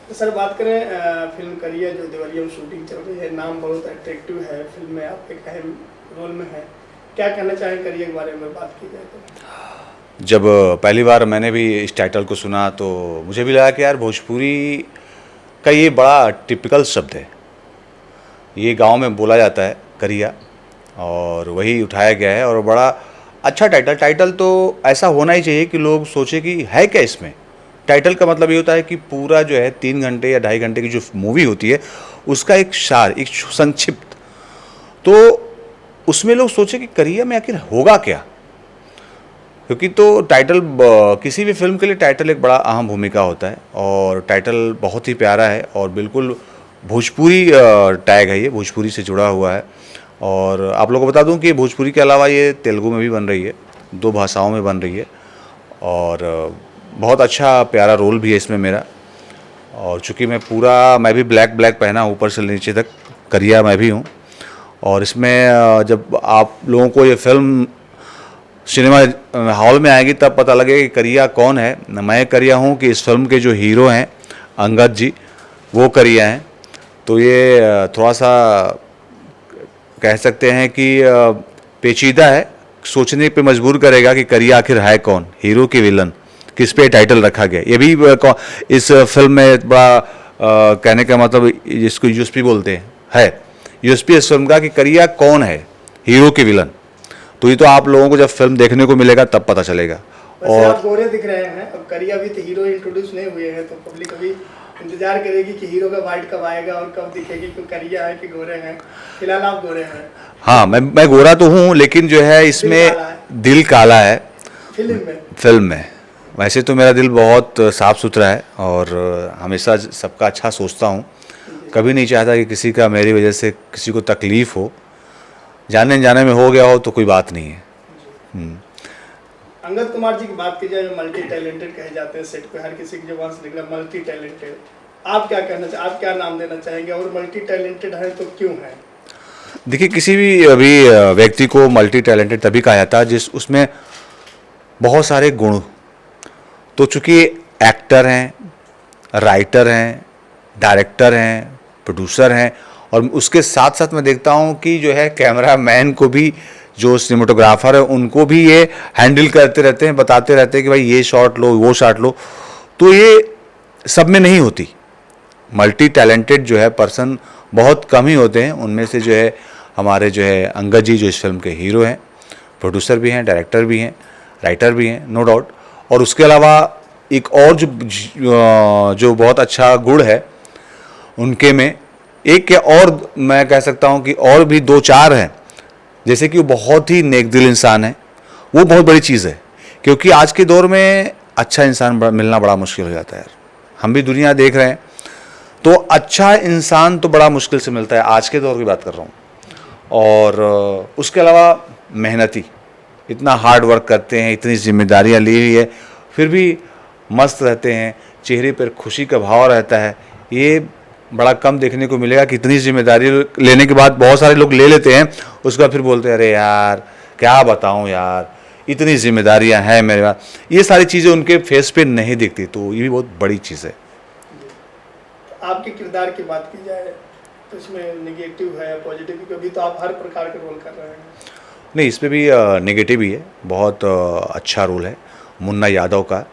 तो सर बात करें फिल्म करियर जो देवरिया में शूटिंग चल रही है, नाम बहुत अट्रैक्टिव है, फिल्म में आप एक अहम रोल में है, क्या कहना चाहें करियर के बारे में बात की जाए तो? जब पहली बार मैंने भी इस टाइटल को सुना तो मुझे भी लगा कि यार भोजपुरी का ये बड़ा टिपिकल शब्द है, ये गांव में बोला जाता है करिया, और वही उठाया गया है और बड़ा अच्छा टाइटल तो ऐसा होना ही चाहिए कि लोग सोचे कि है क्या इसमें। टाइटल का मतलब ये होता है कि पूरा जो है 3 घंटे या 2.5 घंटे की जो मूवी होती है उसका एक सार, एक संक्षिप्त, तो उसमें लोग सोचे कि करिया में आखिर होगा क्या, क्योंकि तो टाइटल किसी भी फिल्म के लिए टाइटल एक बड़ा अहम भूमिका होता है और टाइटल बहुत ही प्यारा है और बिल्कुल भोजपुरी टैग है, ये भोजपुरी से जुड़ा हुआ है। और आप लोगों को बता दूं कि भोजपुरी के अलावा ये तेलुगु में भी बन रही है, 2 भाषाओं में बन रही है और बहुत अच्छा प्यारा रोल भी है इसमें मेरा। और चूँकि मैं भी ब्लैक पहना हूँ ऊपर से नीचे तक, करिया मैं भी हूँ। और इसमें जब आप लोगों को ये फिल्म सिनेमा हॉल में आएगी तब पता लगेगा कि करिया कौन है। मैं करिया हूँ कि इस फिल्म के जो हीरो हैं अंगद जी, वो करिया हैं। तो ये थोड़ा सा कह सकते हैं कि पेचीदा है, सोचने पे मजबूर करेगा कि करिया आखिर है कौन, हीरो की विलन, किस पे टाइटल रखा गया। ये भी इस फिल्म में बड़ा कहने का मतलब जिसको यूएसपी बोलते हैं है, यूएसपी इस फिल्म का कि करिया कौन है, हीरो की विलन। तो ये तो आप लोगों को जब फिल्म देखने को मिलेगा तब पता चलेगा। और आप गोरे दिख रहे हैं, अब करिया भी तो हीरो इंट्रोड्यूस नहीं हुए हैं, तो पब्लिक अभी इंतजार करेगी कि हीरो का वाइट कब आएगा और कब दिखेगी कि करिया है कि गोरे हैं। फिलहाल आप गोरे हैं। हाँ, मैं गोरा तो हूँ, लेकिन जो है इसमें दिल काला है फिल्म में। वैसे तो मेरा दिल बहुत साफ़ सुथरा है और हमेशा सबका अच्छा सोचता हूँ, कभी नहीं चाहता कि किसी का मेरी वजह से किसी को तकलीफ़ हो। जाने में हो गया हो तो कोई बात नहीं है। अंगद कुमार जी की बात की जाए, मल्टी टैलेंटेड कहे जाते हैं, सेट पे हर किसी की जुबान से निकला मल्टी टैलेंटेड। आप क्या कहना चाहेंगे, आप क्या नाम देना चाहेंगे और मल्टी टैलेंटेड है तो क्यों है? देखिए, किसी भी अभी व्यक्ति को मल्टी टैलेंटेड तभी कहा जाता है जिस उसमें बहुत सारे गुण। तो चूँकि एक्टर हैं, राइटर हैं, डायरेक्टर हैं, प्रोड्यूसर हैं, और उसके साथ साथ मैं देखता हूँ कि जो है कैमरा मैन को भी, जो सिनेमेटोग्राफर है उनको भी ये हैंडल करते रहते हैं, बताते रहते हैं कि भाई ये शॉट लो, वो शॉट लो। तो ये सब में नहीं होती। मल्टी टैलेंटेड जो है पर्सन बहुत कम ही होते हैं। उनमें से जो है हमारे जो है अंगद जी, जो इस फिल्म के हीरो हैं, प्रोड्यूसर भी हैं, डायरेक्टर भी हैं, राइटर भी हैं, नो डाउट। और उसके अलावा एक और जो बहुत अच्छा गुण है उनके में, एक के और मैं कह सकता हूँ कि और भी 2-4 हैं, जैसे कि वो बहुत ही नेक दिल इंसान है। वो बहुत बड़ी चीज़ है, क्योंकि आज के दौर में अच्छा इंसान मिलना बड़ा मुश्किल हो जाता है यार। हम भी दुनिया देख रहे हैं, तो अच्छा इंसान तो बड़ा मुश्किल से मिलता है, आज के दौर की बात कर रहा हूँ। और उसके अलावा मेहनती, इतना हार्ड वर्क करते हैं, इतनी जिम्मेदारियाँ ली हुई है, फिर भी मस्त रहते हैं, चेहरे पर खुशी का भाव रहता है। ये बड़ा कम देखने को मिलेगा कि इतनी जिम्मेदारी लेने के बाद बहुत सारे लोग ले लेते हैं, उसके बाद फिर बोलते हैं अरे यार क्या बताऊं यार, इतनी जिम्मेदारियां हैं मेरे पास। ये सारी चीज़ें उनके फेस पे नहीं दिखती, तो ये भी बहुत बड़ी चीज़ है। आपके किरदार की बात की जाए तो इसमें नेगेटिव है, पॉजिटिव, क्योंकि तो आप हर प्रकार के रोल कर रहे हैं। नहीं, इसमें भी नेगेटिव ही है, बहुत अच्छा रोल है मुन्ना यादव का।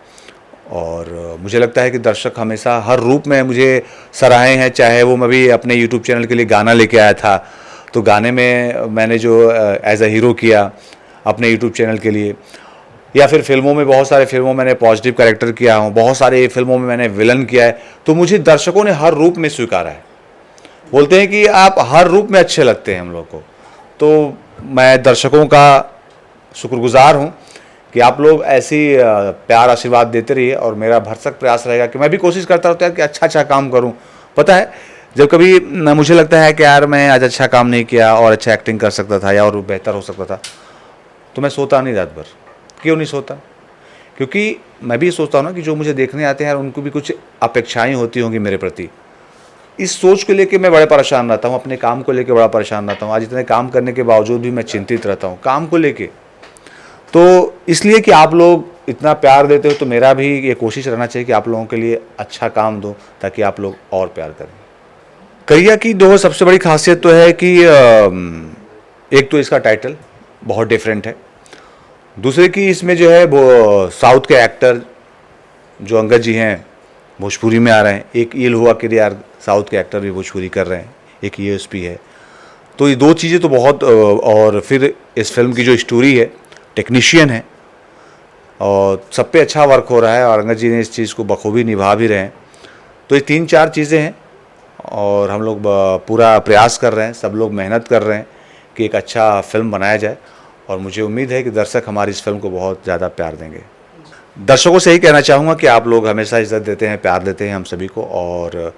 और मुझे लगता है कि दर्शक हमेशा हर रूप में मुझे सराहे हैं, चाहे वो मैं भी अपने यूट्यूब चैनल के लिए गाना लेके आया था, तो गाने में मैंने जो एज अ हीरो किया अपने यूट्यूब चैनल के लिए, या फिर फिल्मों में, बहुत सारे फिल्मों में मैंने पॉजिटिव कैरेक्टर किया हूँ, बहुत सारे फिल्मों में मैंने विलन किया है। तो मुझे दर्शकों ने हर रूप में स्वीकारा है, बोलते हैं कि आप हर रूप में अच्छे लगते हैं हम लोग को। तो मैं दर्शकों का शुक्रगुजार हूँ कि आप लोग ऐसी प्यार आशीर्वाद देते रहिए, और मेरा भरसक प्रयास रहेगा कि मैं भी कोशिश करता रहता हूँ कि अच्छा काम करूँ। पता है, जब कभी मुझे लगता है कि यार मैं आज अच्छा काम नहीं किया और अच्छा एक्टिंग कर सकता था या और बेहतर हो सकता था, तो मैं सोता नहीं रात भर। क्यों नहीं सोता? क्योंकि मैं भी सोचता हूँ ना कि जो मुझे देखने आते हैं यार, उनको भी कुछ अपेक्षाएँ होती होंगी मेरे प्रति। इस सोच को लेके मैं बड़ा परेशान रहता हूँ, अपने काम को लेके बड़ा परेशान रहता हूँ। आज इतने काम करने के बावजूद भी मैं चिंतित रहता हूँ काम को लेके। तो इसलिए कि आप लोग इतना प्यार देते हो तो मेरा भी ये कोशिश रहना चाहिए कि आप लोगों के लिए अच्छा काम दूं ताकि आप लोग और प्यार करें। करिया की दो सबसे बड़ी खासियत तो है कि एक तो इसका टाइटल बहुत डिफरेंट है, दूसरे की इसमें जो है वो साउथ के एक्टर जो अंगद जी हैं भोजपुरी में आ रहे हैं। एक ये हुआ कि यार साउथ के एक्टर भी भोजपुरी कर रहे हैं, एक यूएसपी है। तो ये दो चीज़ें तो बहुत, और फिर इस फिल्म की जो स्टोरी है, टेक्नीशियन है और सब पे अच्छा वर्क हो रहा है और अंगद जी ने इस चीज़ को बखूबी निभा भी रहे हैं। तो ये 3-4 चीज़ें हैं और हम लोग पूरा प्रयास कर रहे हैं, सब लोग मेहनत कर रहे हैं कि एक अच्छा फिल्म बनाया जाए और मुझे उम्मीद है कि दर्शक हमारी इस फिल्म को बहुत ज़्यादा प्यार देंगे। दर्शकों से यही कहना चाहूँगा कि आप लोग हमेशा इज्जत देते हैं, प्यार देते हैं हम सभी को। और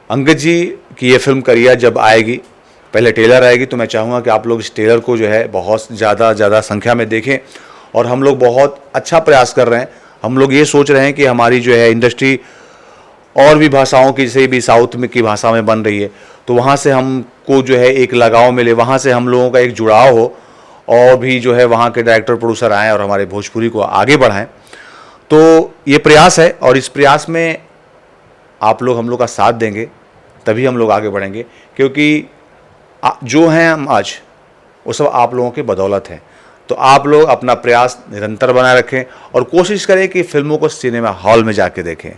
अंगद जी की ये फिल्म करिया जब आएगी, पहले ट्रेलर आएगी, तो मैं चाहूँगा कि आप लोग इस ट्रेलर को जो है बहुत ज़्यादा संख्या में देखें। और हम लोग बहुत अच्छा प्रयास कर रहे हैं, हम लोग ये सोच रहे हैं कि हमारी जो है इंडस्ट्री और भी भाषाओं की, जैसे भी साउथ में की भाषा में बन रही है, तो वहाँ से हमको जो है एक लगाव मिले, वहाँ से हम लोगों का एक जुड़ाव हो और भी जो है वहाँ के डायरेक्टर प्रोड्यूसर आएँ और हमारे भोजपुरी को आगे बढ़ाएं। तो ये प्रयास है और इस प्रयास में आप लोग हम लोग का साथ देंगे तभी हम लोग आगे बढ़ेंगे, क्योंकि जो हैं हम आज वो सब आप लोगों की बदौलत है। तो आप लोग अपना प्रयास निरंतर बनाए रखें और कोशिश करें कि फिल्मों को सिनेमा हॉल में जाके देखें।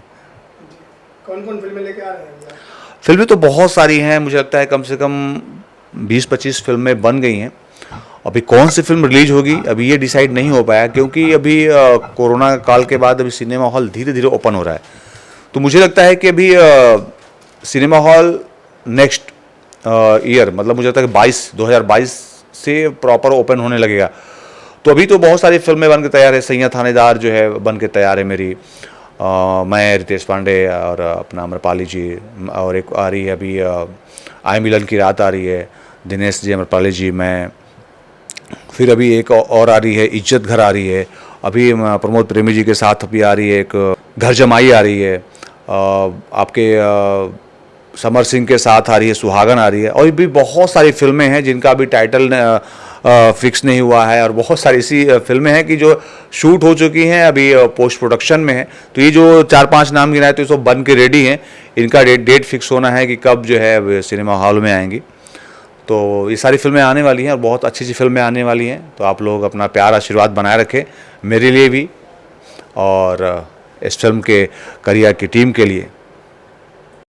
कौन कौन फिल्में लेके आ रहे हैं? फिल्में तो बहुत सारी हैं, मुझे लगता है कम से कम 20-25 फिल्में बन गई हैं। अभी कौन सी फिल्म रिलीज होगी अभी ये डिसाइड नहीं हो पाया, क्योंकि अभी कोरोना काल के बाद अभी सिनेमा हॉल धीरे धीरे ओपन हो रहा है। तो मुझे लगता है कि अभी सिनेमा हॉल नेक्स्ट ईयर, मतलब मुझे लगता है कि 2022 से प्रॉपर ओपन होने लगेगा। तो अभी तो बहुत सारी फिल्में बन के तैयार है। सैया थानेदार जो है बन के तैयार है मेरी, मैं रितेश पांडे और अपना अमरपाली जी, और एक आ रही है अभी आए मिलन की रात आ रही है, दिनेश जी, अमरपाली जी, मैं। फिर अभी एक और आ रही है इज्जत घर आ रही है, अभी प्रमोद प्रेमी जी के साथ अभी आ रही है एक घर जमाई आ रही है, आपके समर सिंह के साथ आ रही है सुहागन आ रही है, और भी बहुत सारी फिल्में हैं जिनका अभी टाइटल फिक्स नहीं हुआ है। और बहुत सारी ऐसी फिल्में हैं कि जो शूट हो चुकी हैं, अभी पोस्ट प्रोडक्शन में है। तो ये जो 4-5 नाम गिनाए तो ये सब बन के रेडी हैं, इनका डेट फिक्स होना है कि कब जो है सिनेमा हॉल में आएंगी। तो ये सारी फिल्में आने वाली हैं और बहुत अच्छी अच्छी फिल्में आने वाली हैं। तो आप लोग अपना प्यार आशीर्वाद बनाए रखें मेरे लिए भी और इस फिल्म के करिया की टीम के लिए।